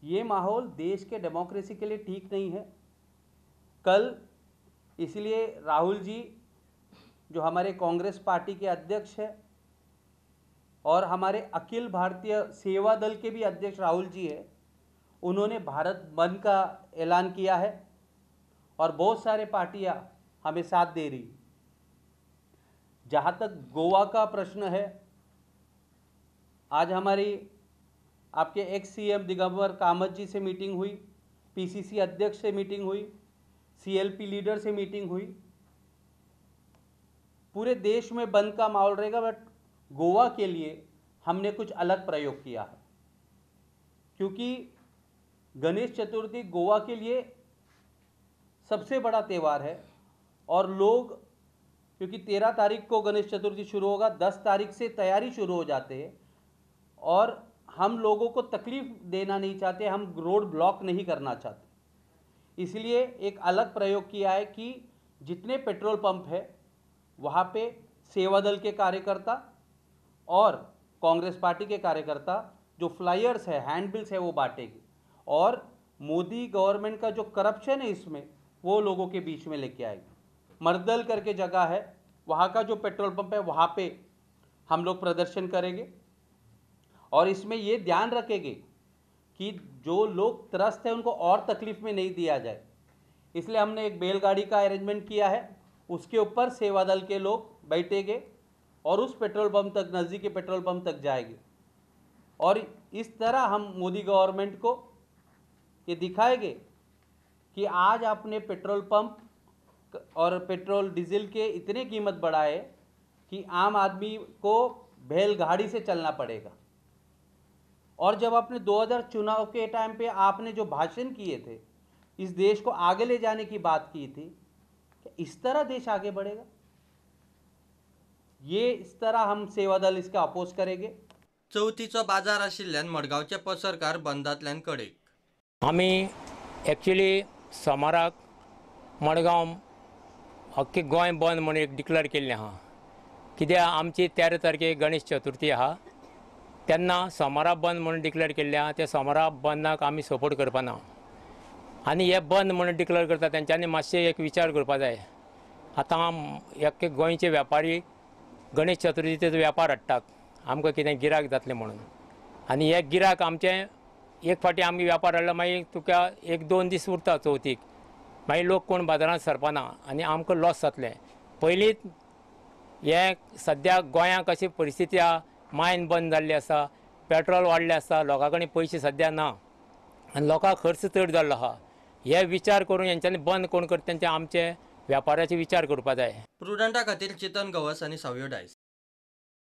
ये माहौल देश के डेमोक्रेसी के लिए ठीक नहीं है। कल इसलिए राहुल जी जो हमारे कांग्रेस पार्टी के अध्यक्ष हैं और हमारे अखिल भारतीय सेवा दल के भी अध्यक्ष राहुल जी हैं, उन्होंने भारत बंद का ऐलान किया है और बहुत सारे पार्टियां हमें साथ दे रही। जहां तक गोवा का प्रश्न है, आज हमारी आपके एक्स सीएम दिगंबर कामत जी से मीटिंग हुई, पीसीसी अध्यक्ष से मीटिंग हुई, सीएलपी लीडर से मीटिंग हुई। पूरे देश में बंद का माहौल रहेगा, बट गोवा के लिए हमने कुछ अलग प्रयोग किया है, क्योंकि गणेश चतुर्थी गोवा के लिए सबसे बड़ा त्यौहार है और लोग, क्योंकि 13 तारीख को गणेश चतुर्थी शुरू होगा, 10 तारीख से तैयारी शुरू हो जाते हैं और हम लोगों को तकलीफ देना नहीं चाहते, हम रोड ब्लॉक नहीं करना चाहते। इसलिए एक अलग प्रयोग किया है कि जितने पेट्रोल पंप है वहाँ पे सेवा दल के कार्यकर्ता और कांग्रेस पार्टी के कार्यकर्ता जो फ्लायर्स है, हैंडबिल्स है, वो बांटेंगे और मोदी गवर्नमेंट का जो करप्शन है इसमें वो लोगों के बीच में लेके आएगी। मर्दल करके जगह है, वहाँ का जो पेट्रोल पंप है वहाँ पे हम लोग प्रदर्शन करेंगे और इसमें ये ध्यान रखेंगे कि जो लोग त्रस्त हैं उनको और तकलीफ में नहीं दिया जाए। इसलिए हमने एक बैलगाड़ी का अरेंजमेंट किया है, उसके ऊपर सेवा दल के लोग बैठेंगे और उस पेट्रोल पंप तक, नज़दीकी पेट्रोल पंप तक जाएंगे और इस तरह हम मोदी गवर्नमेंट को ये दिखाएंगे कि आज आपने पेट्रोल पंप और पेट्रोल डीजल के इतने कीमत बढ़ाए कि आम आदमी को बैलगाड़ी से चलना पड़ेगा। और जब आपने 2000 चुनाव के टाइम पे आपने जो भाषण किए थे, इस देश को आगे ले जाने की बात की थी, कि इस तरह देश आगे बढ़ेगा? ये इस तरह हम सेवा दल इसका अपोज करेंगे। चवथीचो बाजार आशिल्ल्यान मडगांवचे पसरकार बंदांतल्यान कडेक। आमी एक्चुअली सोमाराक मडगांव अख्खे गोंय बंद म्हणून एक डिक्लेअर केल्लें आहा, कित्याक आमची 13 तारखेक गणेश चतुर्थी आहा, तेन्ना सोमारा बंद म्हणून डिक्लेअर केल्लें आहा। त्या सोमारा बंदाक आमी सपोर्ट करपाना आनी हे बंद म्हणून डिक्लेअर करता तेंच्यांनी मातशें एक विचार करपा जाय। आतां अख्खे गोंयचे वेपारी गणेश चतुर्थीचो वेपार हाडटात, आमकां कितें गिरायक जातलें म्हणून, आनी हे गिरायक आमचें एक फावटी आमी वेपार हाडलो मागीर तुका 1-2 दीस उरता चवथीक, मागीर लोक कोण बाजारांत सरपाना आनी आमकां लॉस जातलें। पयलींच हे सद्या गोंयांक अशी परिस्थिती आहा, मायन बंद जाल्ली आसा, पेट्रोल वाडलें आसा, लोकां कडेन पयशे सद्या ना आनी लोकांक खर्च चड जाल्लो आहा। हे विचार करून हेंच्यांनी बंद कोण करता तेंचे आमचे वेपाराचे विचार करपा जाय। प्रुडंटा खातीर चेतन गवस आनी सावयो डायस।